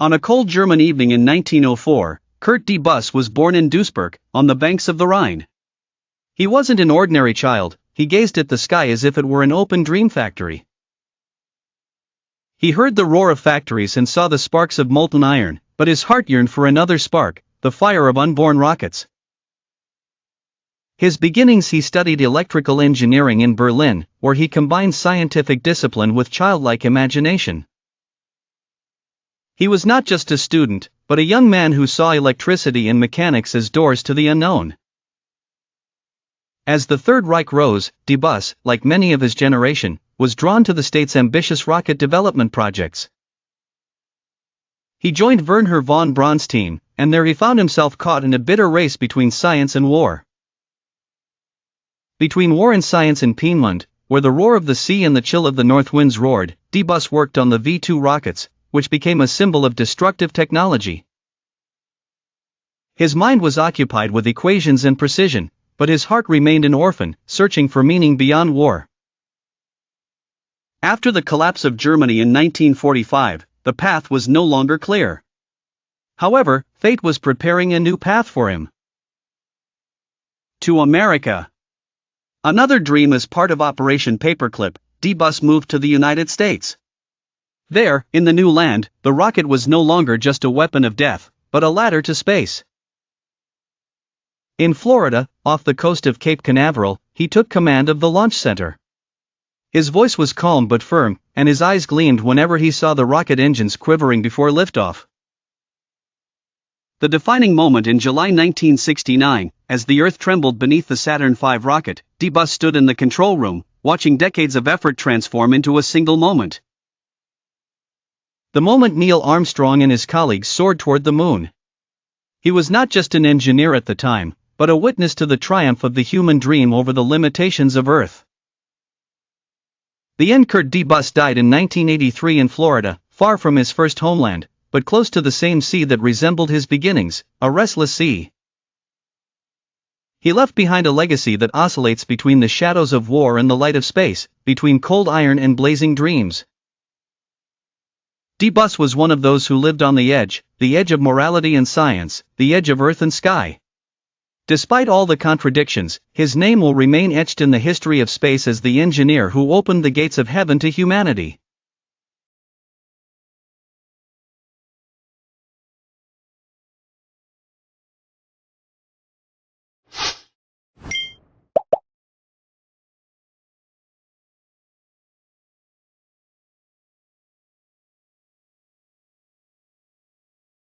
On a cold German evening in 1904, Kurt Debus was born in Duisburg, on the banks of the Rhine. He wasn't an ordinary child, he gazed at the sky as if it were an open dream factory. He heard the roar of factories and saw the sparks of molten iron, but his heart yearned for another spark, the fire of unborn rockets. His beginnings: he studied electrical engineering in Berlin, where he combined scientific discipline with childlike imagination. He was not just a student, but a young man who saw electricity and mechanics as doors to the unknown. As the Third Reich rose, Debus, like many of his generation, was drawn to the state's ambitious rocket development projects. He joined Wernher von Braun's team, and there he found himself caught in a bitter race between science and war. Between war and science in Piemont, where the roar of the sea and the chill of the north winds roared, Debus worked on the V-2 rockets, which became a symbol of destructive technology. His mind was occupied with equations and precision, but his heart remained an orphan, searching for meaning beyond war. After the collapse of Germany in 1945, the path was no longer clear. However, fate was preparing a new path for him. To America. Another dream: as part of Operation Paperclip, Debus moved to the United States. There, in the new land, the rocket was no longer just a weapon of death, but a ladder to space. In Florida, off the coast of Cape Canaveral, he took command of the launch center. His voice was calm but firm, and his eyes gleamed whenever he saw the rocket engines quivering before liftoff. The defining moment in July 1969, as the Earth trembled beneath the Saturn V rocket, Debus stood in the control room, watching decades of effort transform into a single moment. The moment Neil Armstrong and his colleagues soared toward the moon. He was not just an engineer at the time, but a witness to the triumph of the human dream over the limitations of Earth. The young Kurt Debus died in 1983 in Florida, far from his first homeland, but close to the same sea that resembled his beginnings, a restless sea. He left behind a legacy that oscillates between the shadows of war and the light of space, between cold iron and blazing dreams. Debus was one of those who lived on the edge of morality and science, the edge of earth and sky. Despite all the contradictions, his name will remain etched in the history of space as the engineer who opened the gates of heaven to humanity.